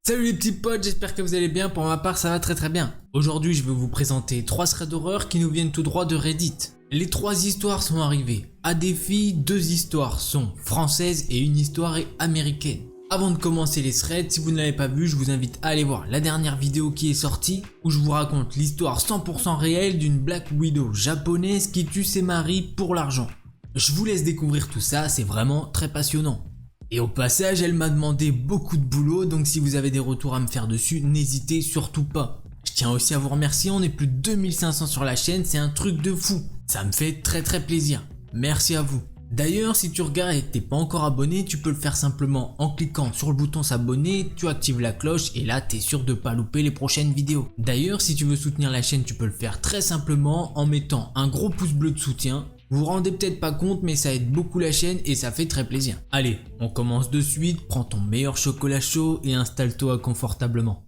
Salut les petits potes, j'espère que vous allez bien. Pour ma part, ça va très bien. Aujourd'hui, je vais vous présenter 3 threads d'horreur qui nous viennent tout droit de Reddit. Les 3 histoires sont arrivées à des filles, 2 histoires sont françaises et une histoire est américaine. Avant de commencer les threads, si vous ne l'avez pas vu, je vous invite à aller voir la dernière vidéo qui est sortie où je vous raconte l'histoire 100% réelle d'une Black Widow japonaise qui tue ses maris pour l'argent. Je vous laisse découvrir tout ça, c'est vraiment très passionnant. Et au passage, elle m'a demandé beaucoup de boulot, donc si vous avez des retours à me faire dessus, n'hésitez surtout pas. Je tiens aussi à vous remercier, on est plus de 2500 sur la chaîne, c'est un truc de fou. Ça me fait très plaisir. Merci à vous. D'ailleurs, si tu regardes et que t'es pas encore abonné, tu peux le faire simplement en cliquant sur le bouton s'abonner, tu actives la cloche et là t'es sûr de pas louper les prochaines vidéos. D'ailleurs, si tu veux soutenir la chaîne, tu peux le faire très simplement en mettant un gros pouce bleu de soutien. Vous vous rendez peut-être pas compte, mais ça aide beaucoup la chaîne et ça fait très plaisir. Allez, on commence de suite, prends ton meilleur chocolat chaud et installe-toi confortablement.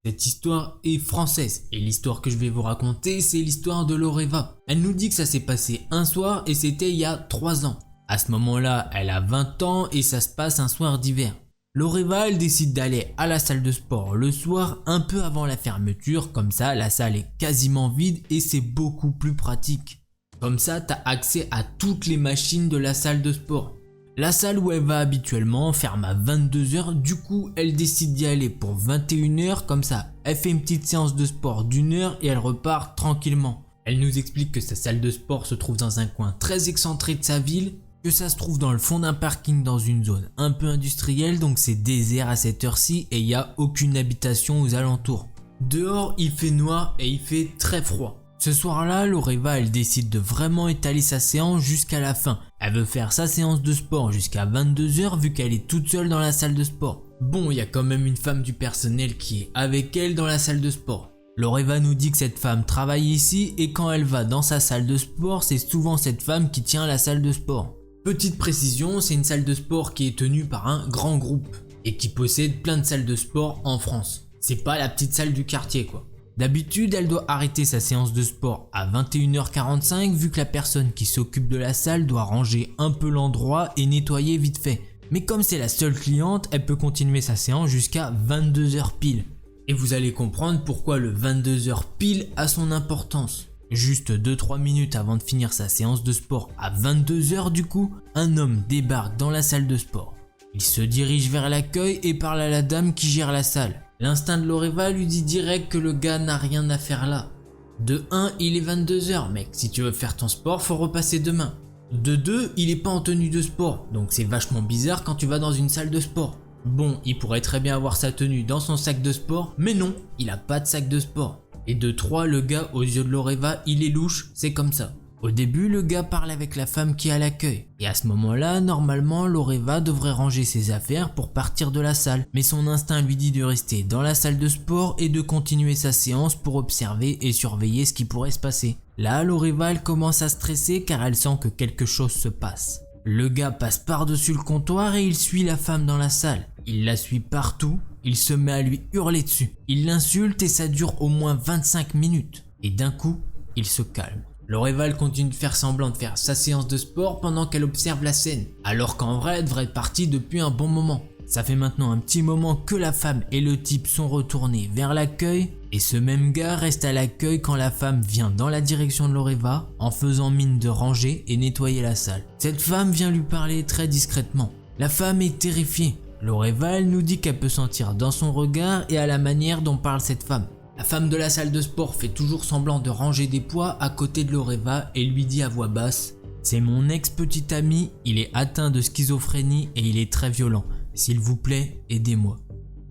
Cette histoire est française et l'histoire que je vais vous raconter, c'est l'histoire de Loreva. Elle nous dit que ça s'est passé un soir et c'était il y a 3 ans. À ce moment-là, elle a 20 ans et ça se passe un soir d'hiver. Loreva, elle décide d'aller à la salle de sport le soir un peu avant la fermeture, comme ça la salle est quasiment vide et c'est beaucoup plus pratique. Comme ça, tu as accès à toutes les machines de la salle de sport. La salle où elle va habituellement ferme à 22h, du coup elle décide d'y aller pour 21h, comme ça elle fait une petite séance de sport d'1 heure et elle repart tranquillement. Elle nous explique que sa salle de sport se trouve dans un coin très excentré de sa ville, que ça se trouve dans le fond d'un parking dans une zone un peu industrielle, donc c'est désert à cette heure-ci et il n'y a aucune habitation aux alentours. Dehors il fait noir et il fait très froid. Ce soir-là, Loreva, elle décide de vraiment étaler sa séance jusqu'à la fin. Elle veut faire sa séance de sport jusqu'à 22h vu qu'elle est toute seule dans la salle de sport. Bon, il y a quand même une femme du personnel qui est avec elle dans la salle de sport. Loreva nous dit que cette femme travaille ici et quand elle va dans sa salle de sport, c'est souvent cette femme qui tient la salle de sport. Petite précision, c'est une salle de sport qui est tenue par un grand groupe et qui possède plein de salles de sport en France. C'est pas la petite salle du quartier quoi. D'habitude, elle doit arrêter sa séance de sport à 21h45 vu que la personne qui s'occupe de la salle doit ranger un peu l'endroit et nettoyer vite fait. Mais comme c'est la seule cliente, elle peut continuer sa séance jusqu'à 22h pile. Et vous allez comprendre pourquoi le 22h pile a son importance. Juste 2-3 minutes avant de finir sa séance de sport à 22h du coup, un homme débarque dans la salle de sport. Il se dirige vers l'accueil et parle à la dame qui gère la salle. L'instinct de Loreva lui dit direct que le gars n'a rien à faire là. De 1, il est 22h mec, si tu veux faire ton sport, faut repasser demain. De 2, il est pas en tenue de sport, donc c'est vachement bizarre quand tu vas dans une salle de sport. Bon, il pourrait très bien avoir sa tenue dans son sac de sport, mais non, il a pas de sac de sport. Et de 3, le gars, aux yeux de Loreva, il est louche, c'est comme ça. Au début, le gars parle avec la femme qui est à l'accueil. Et à ce moment-là, normalement, Loreva devrait ranger ses affaires pour partir de la salle. Mais son instinct lui dit de rester dans la salle de sport et de continuer sa séance pour observer et surveiller ce qui pourrait se passer. Là, Loreva, elle commence à stresser car elle sent que quelque chose se passe. Le gars passe par-dessus le comptoir et il suit la femme dans la salle. Il la suit partout, il se met à lui hurler dessus. Il l'insulte et ça dure au moins 25 minutes. Et d'un coup, il se calme. Loreva continue de faire semblant de faire sa séance de sport pendant qu'elle observe la scène, alors qu'en vrai elle devrait être partie depuis un bon moment. Ça fait maintenant un petit moment que la femme et le type sont retournés vers l'accueil et ce même gars reste à l'accueil quand la femme vient dans la direction de Loreva en faisant mine de ranger et nettoyer la salle. Cette femme vient lui parler très discrètement. La femme est terrifiée. Loreva elle nous dit qu'elle peut sentir dans son regard et à la manière dont parle cette femme. La femme de la salle de sport fait toujours semblant de ranger des poids à côté de Loreva et lui dit à voix basse « C'est mon ex-petit ami, il est atteint de schizophrénie et il est très violent. S'il vous plaît, aidez-moi. »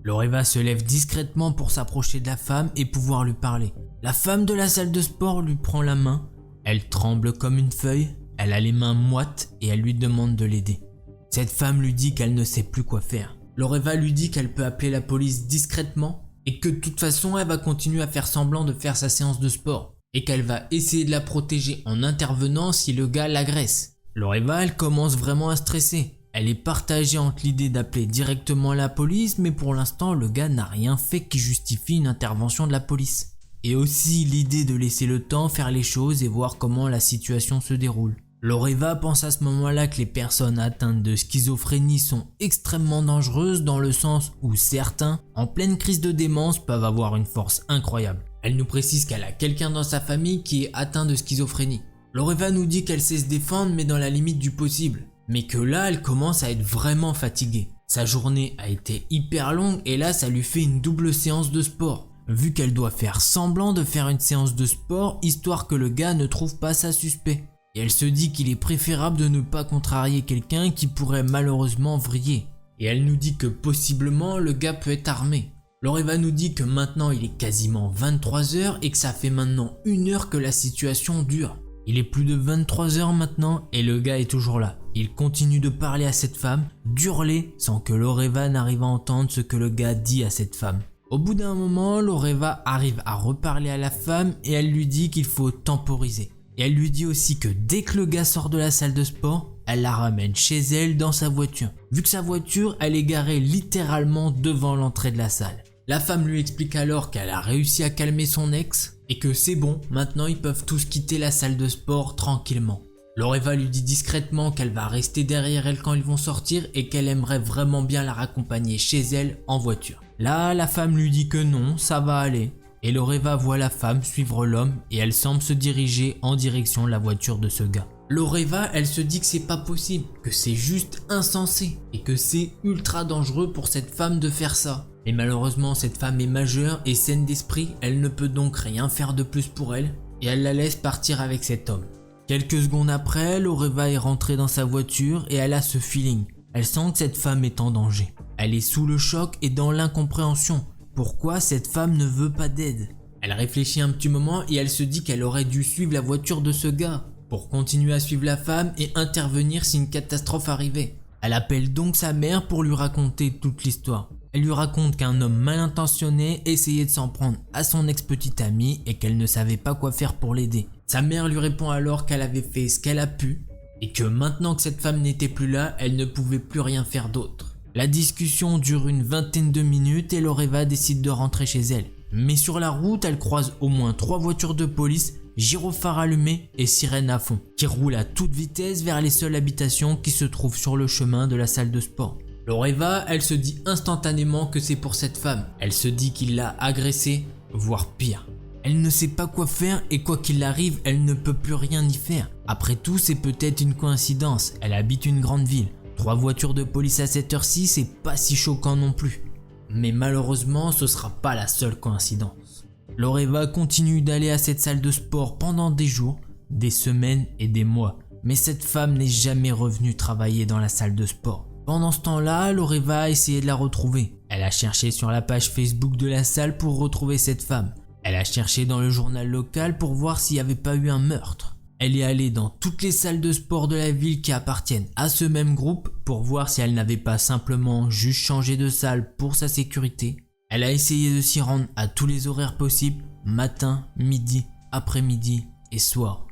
Loreva se lève discrètement pour s'approcher de la femme et pouvoir lui parler. La femme de la salle de sport lui prend la main, elle tremble comme une feuille, elle a les mains moites et elle lui demande de l'aider. Cette femme lui dit qu'elle ne sait plus quoi faire. Loreva lui dit qu'elle peut appeler la police discrètement et que de toute façon elle va continuer à faire semblant de faire sa séance de sport et qu'elle va essayer de la protéger en intervenant si le gars l'agresse. Loreva elle commence vraiment à stresser. Elle est partagée entre l'idée d'appeler directement la police, mais pour l'instant le gars n'a rien fait qui justifie une intervention de la police. Et aussi l'idée de laisser le temps faire les choses et voir comment la situation se déroule. Loreva pense à ce moment-là que les personnes atteintes de schizophrénie sont extrêmement dangereuses dans le sens où certains, en pleine crise de démence, peuvent avoir une force incroyable. Elle nous précise qu'elle a quelqu'un dans sa famille qui est atteint de schizophrénie. Loreva nous dit qu'elle sait se défendre mais dans la limite du possible. Mais que là, elle commence à être vraiment fatiguée. Sa journée a été hyper longue et là, ça lui fait une double séance de sport. Vu qu'elle doit faire semblant de faire une séance de sport, histoire que le gars ne trouve pas ça suspect. Et elle se dit qu'il est préférable de ne pas contrarier quelqu'un qui pourrait malheureusement vriller. Et elle nous dit que possiblement, le gars peut être armé. Loreva nous dit que maintenant, il est quasiment 23h et que ça fait maintenant 1 heure que la situation dure. Il est plus de 23h maintenant et le gars est toujours là. Il continue de parler à cette femme, d'hurler sans que Loreva n'arrive à entendre ce que le gars dit à cette femme. Au bout d'un moment, Loreva arrive à reparler à la femme et elle lui dit qu'il faut temporiser. Et elle lui dit aussi que dès que le gars sort de la salle de sport, elle la ramène chez elle dans sa voiture. Vu que sa voiture, elle est garée littéralement devant l'entrée de la salle. La femme lui explique alors qu'elle a réussi à calmer son ex et que c'est bon, maintenant ils peuvent tous quitter la salle de sport tranquillement. Loreva lui dit discrètement qu'elle va rester derrière elle quand ils vont sortir et qu'elle aimerait vraiment bien la raccompagner chez elle en voiture. Là, la femme lui dit que non, ça va aller. Et Loreva voit la femme suivre l'homme et elle semble se diriger en direction de la voiture de ce gars. Loreva, elle se dit que c'est pas possible, que c'est juste insensé et que c'est ultra dangereux pour cette femme de faire ça. Mais malheureusement, cette femme est majeure et saine d'esprit, elle ne peut donc rien faire de plus pour elle et elle la laisse partir avec cet homme. Quelques secondes après, Loreva est rentrée dans sa voiture et elle a ce feeling. Elle sent que cette femme est en danger. Elle est sous le choc et dans l'incompréhension. Pourquoi cette femme ne veut pas d'aide? Elle réfléchit un petit moment et elle se dit qu'elle aurait dû suivre la voiture de ce gars pour continuer à suivre la femme et intervenir si une catastrophe arrivait. Elle appelle donc sa mère pour lui raconter toute l'histoire. Elle lui raconte qu'un homme mal intentionné essayait de s'en prendre à son ex-petite amie et qu'elle ne savait pas quoi faire pour l'aider. Sa mère lui répond alors qu'elle avait fait ce qu'elle a pu et que maintenant que cette femme n'était plus là, elle ne pouvait plus rien faire d'autre. La discussion dure une vingtaine de minutes et Loreva décide de rentrer chez elle. Mais sur la route, elle croise au moins 3 voitures de police, gyrophares allumés et sirènes à fond, qui roulent à toute vitesse vers les seules habitations qui se trouvent sur le chemin de la salle de sport. Loreva, elle se dit instantanément que c'est pour cette femme. Elle se dit qu'il l'a agressée, voire pire. Elle ne sait pas quoi faire et quoi qu'il arrive, elle ne peut plus rien y faire. Après tout, c'est peut-être une coïncidence. Elle habite une grande ville. 3 voitures de police à cette heure-ci, c'est pas si choquant non plus. Mais malheureusement, ce sera pas la seule coïncidence. Loreva continue d'aller à cette salle de sport pendant des jours, des semaines et des mois. Mais cette femme n'est jamais revenue travailler dans la salle de sport. Pendant ce temps-là, Loreva a essayé de la retrouver. Elle a cherché sur la page Facebook de la salle pour retrouver cette femme. Elle a cherché dans le journal local pour voir s'il n'y avait pas eu un meurtre. Elle est allée dans toutes les salles de sport de la ville qui appartiennent à ce même groupe pour voir si elle n'avait pas simplement juste changé de salle pour sa sécurité. Elle a essayé de s'y rendre à tous les horaires possibles, matin, midi, après-midi et soir.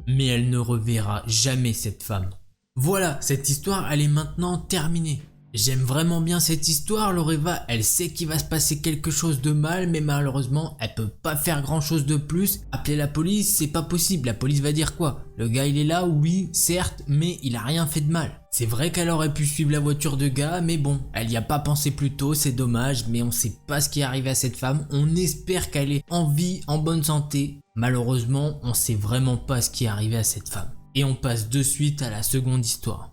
Mais elle ne reverra jamais cette femme. Voilà, cette histoire, elle est maintenant terminée. J'aime vraiment bien cette histoire, Loreva, elle sait qu'il va se passer quelque chose de mal, mais malheureusement, elle peut pas faire grand chose de plus. Appeler la police, c'est pas possible, la police va dire quoi? Le gars il est là, oui, certes, mais il a rien fait de mal. C'est vrai qu'elle aurait pu suivre la voiture de gars, mais bon, elle y a pas pensé plus tôt, c'est dommage, mais on sait pas ce qui est arrivé à cette femme, on espère qu'elle est en vie, en bonne santé. Malheureusement, on sait vraiment pas ce qui est arrivé à cette femme. Et on passe de suite à la seconde histoire.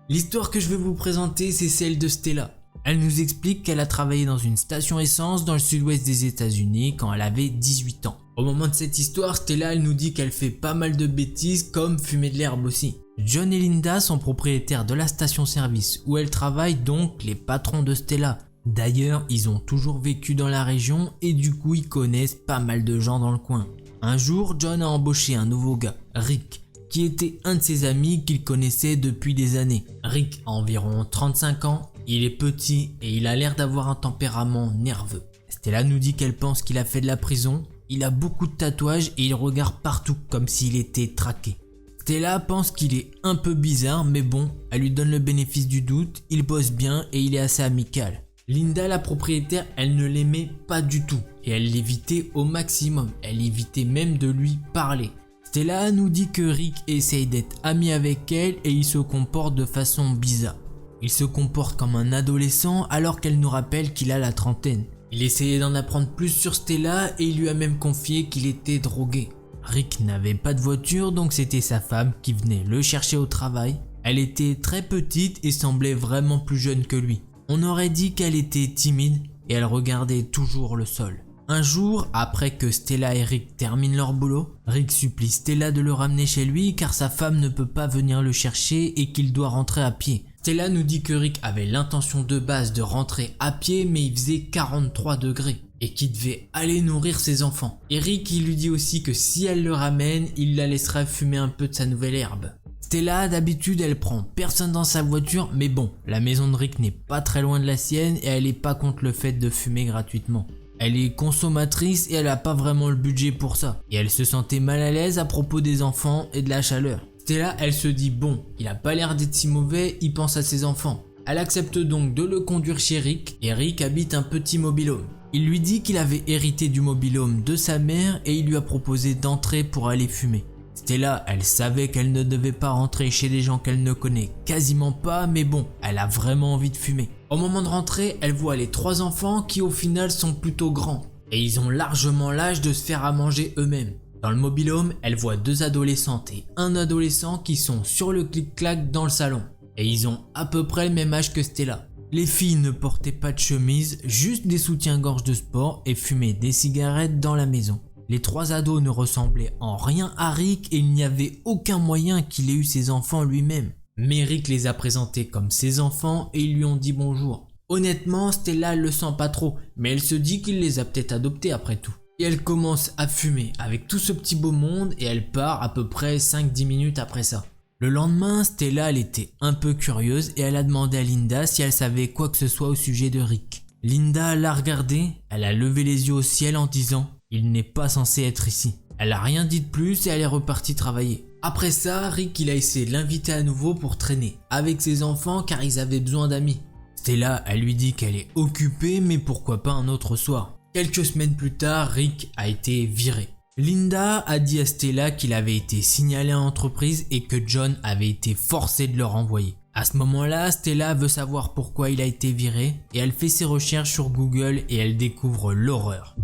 L'histoire que je vais vous présenter, c'est celle de Stella. Elle nous explique qu'elle a travaillé dans une station essence dans le sud-ouest des États-Unis quand elle avait 18 ans. Au moment de cette histoire, Stella elle nous dit qu'elle fait pas mal de bêtises comme fumer de l'herbe aussi. John et Linda sont propriétaires de la station-service où elle travaille, donc les patrons de Stella. D'ailleurs, ils ont toujours vécu dans la région et du coup ils connaissent pas mal de gens dans le coin. Un jour, John a embauché un nouveau gars, Rick, qui était un de ses amis qu'il connaissait depuis des années. Rick a environ 35 ans, il est petit et il a l'air d'avoir un tempérament nerveux. Stella nous dit qu'elle pense qu'il a fait de la prison, Il a beaucoup de tatouages et il regarde partout comme s'il était traqué. Stella pense qu'il est un peu bizarre, mais bon, elle lui donne le bénéfice du doute, il bosse bien et il est assez amical. Linda, la propriétaire, elle ne l'aimait pas du tout et elle l'évitait au maximum, elle évitait même de lui parler. Stella nous dit que Rick essaye d'être ami avec elle et il se comporte de façon bizarre. Il se comporte comme un adolescent alors qu'elle nous rappelle qu'il a la trentaine. Il essayait d'en apprendre plus sur Stella et il lui a même confié qu'il était drogué. Rick n'avait pas de voiture donc c'était sa femme qui venait le chercher au travail. Elle était très petite et semblait vraiment plus jeune que lui. On aurait dit qu'elle était timide et elle regardait toujours le sol. Un jour, après que Stella et Rick terminent leur boulot, Rick supplie Stella de le ramener chez lui car sa femme ne peut pas venir le chercher et qu'il doit rentrer à pied. Stella nous dit que Rick avait l'intention de base de rentrer à pied mais il faisait 43 degrés et qu'il devait aller nourrir ses enfants. Et Rick il lui dit aussi que si elle le ramène, il la laissera fumer un peu de sa nouvelle herbe. Stella d'habitude elle prend personne dans sa voiture mais bon, la maison de Rick n'est pas très loin de la sienne et elle est pas contre le fait de fumer gratuitement. Elle est consommatrice et elle a pas vraiment le budget pour ça. Et elle se sentait mal à l'aise à propos des enfants et de la chaleur. Stella, elle se dit bon, il a pas l'air d'être si mauvais, il pense à ses enfants. Elle accepte donc de le conduire chez Rick et Rick habite un petit mobil-home. Il lui dit qu'il avait hérité du mobil-home de sa mère et il lui a proposé d'entrer pour aller fumer. Stella, elle savait qu'elle ne devait pas rentrer chez des gens qu'elle ne connaît quasiment pas, mais bon, elle a vraiment envie de fumer. Au moment de rentrer, elle voit les 3 enfants qui au final sont plutôt grands et ils ont largement l'âge de se faire à manger eux-mêmes. Dans le mobil-home, elle voit 2 adolescentes et un adolescent qui sont sur le clic-clac dans le salon et ils ont à peu près le même âge que Stella. Les filles ne portaient pas de chemise, juste des soutiens-gorge de sport et fumaient des cigarettes dans la maison. Les 3 ados ne ressemblaient en rien à Rick et il n'y avait aucun moyen qu'il ait eu ses enfants lui-même. Mais Rick les a présentés comme ses enfants et ils lui ont dit bonjour. Honnêtement, Stella le sent pas trop, mais elle se dit qu'il les a peut-être adoptés après tout. Et elle commence à fumer avec tout ce petit beau monde et elle part à peu près 5-10 minutes après ça. Le lendemain, Stella elle était un peu curieuse et elle a demandé à Linda si elle savait quoi que ce soit au sujet de Rick. Linda l'a regardé, elle a levé les yeux au ciel en disant « Il n'est pas censé être ici ». Elle a rien dit de plus et elle est repartie travailler. Après ça, Rick il a essayé de l'inviter à nouveau pour traîner avec ses enfants car ils avaient besoin d'amis. Stella elle lui dit qu'elle est occupée mais pourquoi pas un autre soir. Quelques semaines plus tard, Rick a été viré. Linda a dit à Stella qu'il avait été signalé à l'entreprise et que John avait été forcé de le renvoyer. À ce moment-là, Stella veut savoir pourquoi il a été viré et elle fait ses recherches sur Google et elle découvre l'horreur.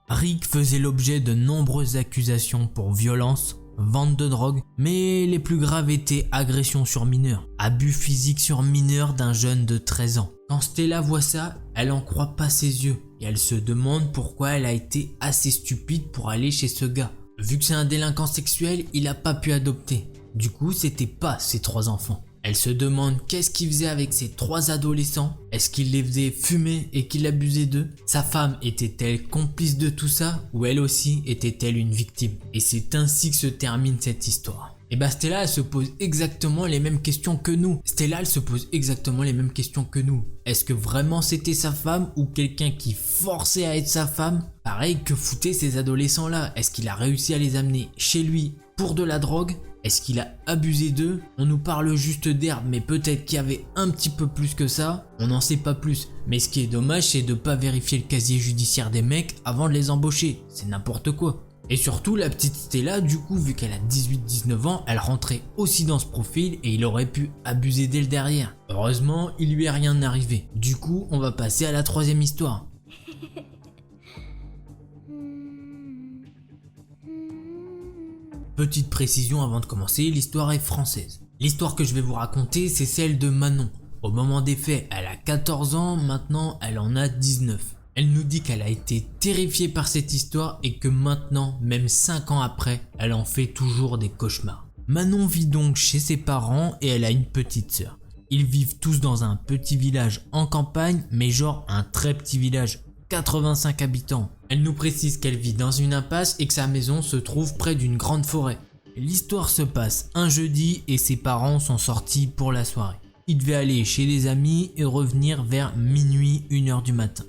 Rick faisait l'objet de nombreuses accusations pour violence, vente de drogue, mais les plus graves étaient agression sur mineur, abus physique sur mineur d'un jeune de 13 ans. Quand Stella voit ça, elle en croit pas ses yeux et elle se demande pourquoi elle a été assez stupide pour aller chez ce gars. Vu que c'est un délinquant sexuel, il a pas pu adopter. Du coup, c'était pas ses 3 enfants. Elle se demande qu'est-ce qu'il faisait avec ces 3 adolescents. Est-ce qu'il les faisait fumer et qu'il abusait d'eux? Sa femme était-elle complice de tout ça ou elle aussi était-elle une victime? Et c'est ainsi que se termine cette histoire. Et bah Stella elle se pose exactement les mêmes questions que nous. Est-ce que vraiment c'était sa femme ou quelqu'un qui forçait à être sa femme? Pareil, que foutaient ces adolescents là? Est-ce qu'il a réussi à les amener chez lui pour de la drogue? Est-ce qu'il a abusé d'eux? On nous parle juste d'herbe, mais peut-être qu'il y avait un petit peu plus que ça. On n'en sait pas plus. Mais ce qui est dommage, c'est de pas vérifier le casier judiciaire des mecs avant de les embaucher. C'est n'importe quoi. Et surtout, la petite Stella, du coup, vu qu'elle a 18-19 ans, elle rentrait aussi dans ce profil et il aurait pu abuser dès le derrière. Heureusement, il lui est rien arrivé. Du coup, on va passer à la 3e histoire. Petite précision avant de commencer, l'histoire est française. L'histoire que je vais vous raconter, c'est celle de Manon. Au moment des faits, elle a 14 ans, maintenant elle en a 19. Elle nous dit qu'elle a été terrifiée par cette histoire et que maintenant, même 5 ans après, elle en fait toujours des cauchemars. Manon vit donc chez ses parents et elle a une petite sœur. Ils vivent tous dans un petit village en campagne, mais genre un très petit village. 85 habitants. Elle nous précise qu'elle vit dans une impasse et que sa maison se trouve près d'une grande forêt. L'histoire se passe un jeudi et ses parents sont sortis pour la soirée. Ils devaient aller chez des amis et revenir vers minuit, 1h du matin.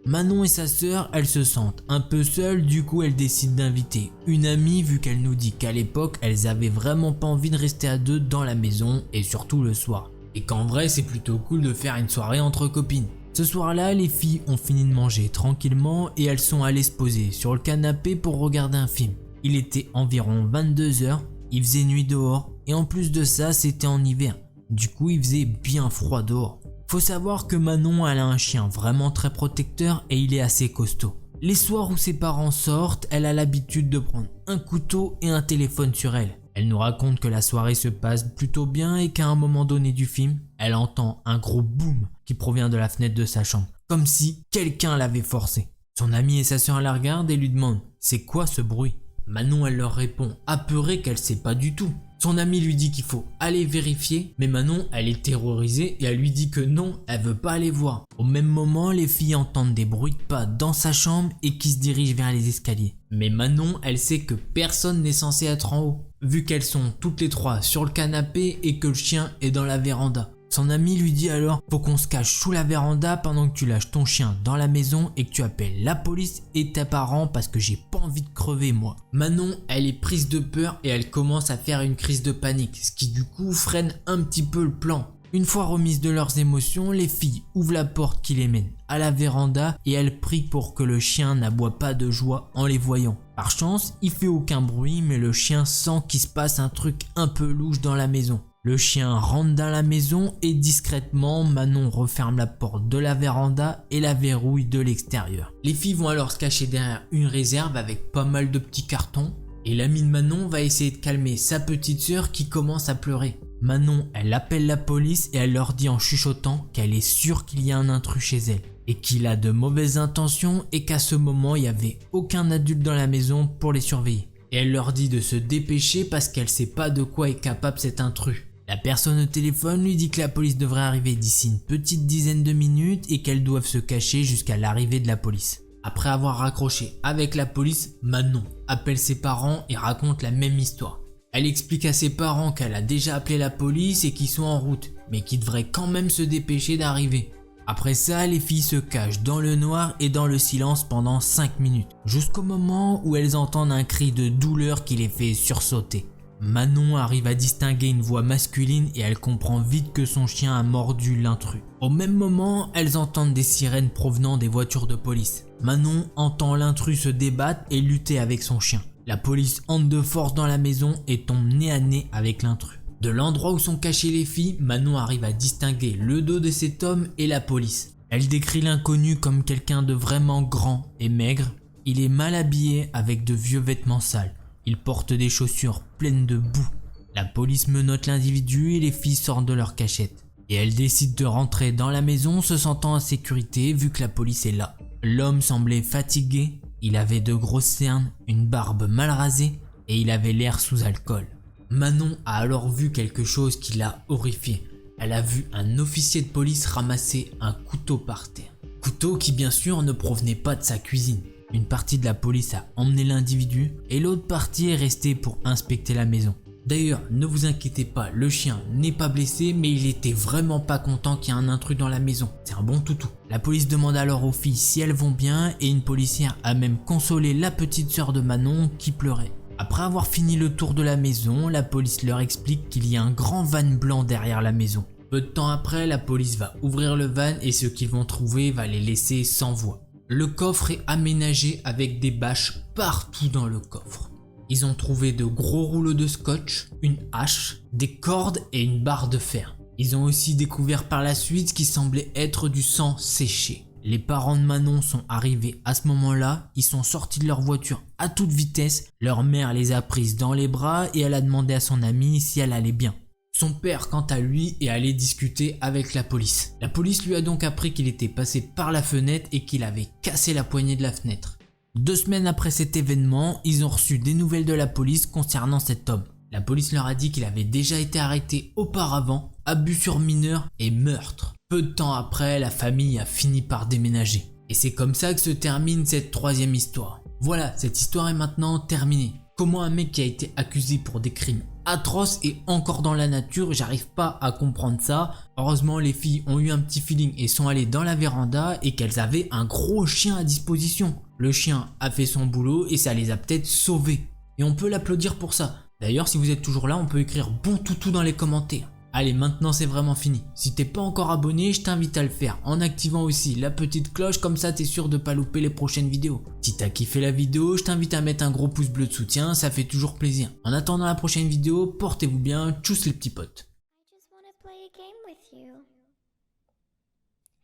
Manon et sa sœur, elles se sentent un peu seules, du coup elles décident d'inviter une amie vu qu'elle nous dit qu'à l'époque elles avaient vraiment pas envie de rester à deux dans la maison et surtout le soir. Et qu'en vrai c'est plutôt cool de faire une soirée entre copines. Ce soir-là, les filles ont fini de manger tranquillement et elles sont allées se poser sur le canapé pour regarder un film. Il était environ 22h, il faisait nuit dehors et en plus de ça c'était en hiver. Du coup il faisait bien froid dehors. Faut savoir que Manon elle a un chien vraiment très protecteur et il est assez costaud. Les soirs où ses parents sortent, elle a l'habitude de prendre un couteau et un téléphone sur elle. Elle nous raconte que la soirée se passe plutôt bien et qu'à un moment donné du film, elle entend un gros boom qui provient de la fenêtre de sa chambre, comme si quelqu'un l'avait forcé. Son amie et sa sœur la regardent et lui demandent « C'est quoi ce bruit ?» Manon elle leur répond apeurée qu'elle sait pas du tout. Son amie lui dit qu'il faut aller vérifier, mais Manon elle est terrorisée et elle lui dit que non, elle veut pas aller voir. Au même moment, les filles entendent des bruits de pas dans sa chambre et qui se dirigent vers les escaliers. Mais Manon elle sait que personne n'est censé être en haut, vu qu'elles sont toutes les trois sur le canapé et que le chien est dans la véranda. Son ami lui dit alors « Faut qu'on se cache sous la véranda pendant que tu lâches ton chien dans la maison et que tu appelles la police et tes parents parce que j'ai pas envie de crever moi. » Manon, elle est prise de peur et elle commence à faire une crise de panique, ce qui du coup freine un petit peu le plan. Une fois remises de leurs émotions, les filles ouvrent la porte qui les mène à la véranda et elles prient pour que le chien n'aboie pas de joie en les voyant. Par chance, il fait aucun bruit mais le chien sent qu'il se passe un truc un peu louche dans la maison. Le chien rentre dans la maison et discrètement, Manon referme la porte de la véranda et la verrouille de l'extérieur. Les filles vont alors se cacher derrière une réserve avec pas mal de petits cartons et l'amie de Manon va essayer de calmer sa petite sœur qui commence à pleurer. Manon, elle appelle la police et elle leur dit en chuchotant qu'elle est sûre qu'il y a un intrus chez elle et qu'il a de mauvaises intentions et qu'à ce moment il n'y avait aucun adulte dans la maison pour les surveiller. Et elle leur dit de se dépêcher parce qu'elle sait pas de quoi est capable cet intrus. La personne au téléphone lui dit que la police devrait arriver d'ici une petite dizaine de minutes et qu'elles doivent se cacher jusqu'à l'arrivée de la police. Après avoir raccroché avec la police, Manon appelle ses parents et raconte la même histoire. Elle explique à ses parents qu'elle a déjà appelé la police et qu'ils sont en route, mais qu'ils devraient quand même se dépêcher d'arriver. Après ça, les filles se cachent dans le noir et dans le silence pendant 5 minutes, jusqu'au moment où elles entendent un cri de douleur qui les fait sursauter. Manon arrive à distinguer une voix masculine et elle comprend vite que son chien a mordu l'intrus. Au même moment, elles entendent des sirènes provenant des voitures de police. Manon entend l'intrus se débattre et lutter avec son chien. La police entre de force dans la maison et tombe nez à nez avec l'intrus. De l'endroit où sont cachées les filles, Manon arrive à distinguer le dos de cet homme et la police. Elle décrit l'inconnu comme quelqu'un de vraiment grand et maigre. Il est mal habillé avec de vieux vêtements sales. Il porte des chaussures pleines de boue. La police menotte l'individu et les filles sortent de leur cachette. Et elles décident de rentrer dans la maison se sentant en sécurité vu que la police est là. L'homme semblait fatigué, il avait de grosses cernes, une barbe mal rasée et il avait l'air sous alcool. Manon a alors vu quelque chose qui l'a horrifiée. Elle a vu un officier de police ramasser un couteau par terre. Couteau qui bien sûr ne provenait pas de sa cuisine. Une partie de la police a emmené l'individu et l'autre partie est restée pour inspecter la maison. D'ailleurs, ne vous inquiétez pas, le chien n'est pas blessé mais il était vraiment pas content qu'il y ait un intrus dans la maison. C'est un bon toutou. La police demande alors aux filles si elles vont bien et une policière a même consolé la petite sœur de Manon qui pleurait. Après avoir fini le tour de la maison, la police leur explique qu'il y a un grand van blanc derrière la maison. Peu de temps après, la police va ouvrir le van et ce qu'ils vont trouver va les laisser sans voix. Le coffre est aménagé avec des bâches partout dans le coffre. Ils ont trouvé de gros rouleaux de scotch, une hache, des cordes et une barre de fer. Ils ont aussi découvert par la suite ce qui semblait être du sang séché. Les parents de Manon sont arrivés à ce moment-là, ils sont sortis de leur voiture à toute vitesse, leur mère les a prises dans les bras et elle a demandé à son amie si elle allait bien. Son père, quant à lui, est allé discuter avec la police. La police lui a donc appris qu'il était passé par la fenêtre et qu'il avait cassé la poignée de la fenêtre. 2 semaines après cet événement, ils ont reçu des nouvelles de la police concernant cet homme. La police leur a dit qu'il avait déjà été arrêté auparavant, abus sur mineur et meurtre. Peu de temps après, la famille a fini par déménager. Et c'est comme ça que se termine cette 3e histoire. Voilà, cette histoire est maintenant terminée. Comment un mec qui a été accusé pour des crimes atroces est encore dans la nature, j'arrive pas à comprendre ça. Heureusement les filles ont eu un petit feeling et sont allées dans la véranda et qu'elles avaient un gros chien à disposition. Le chien a fait son boulot et ça les a peut-être sauvées. Et on peut l'applaudir pour ça. D'ailleurs si vous êtes toujours là on peut écrire bon toutou dans les commentaires. Allez maintenant c'est vraiment fini. Si t'es pas encore abonné je t'invite à le faire en activant aussi la petite cloche, comme ça t'es sûr de pas louper les prochaines vidéos. Si t'as kiffé la vidéo je t'invite à mettre un gros pouce bleu de soutien, ça fait toujours plaisir. En attendant la prochaine vidéo, portez-vous bien, tchuss les petits potes. I just want to play a game with you.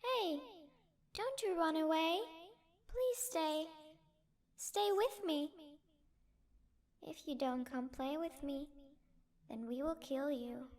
Hey, don't you run away. Please stay. Stay with me. If you don't come play with me, then we will kill you.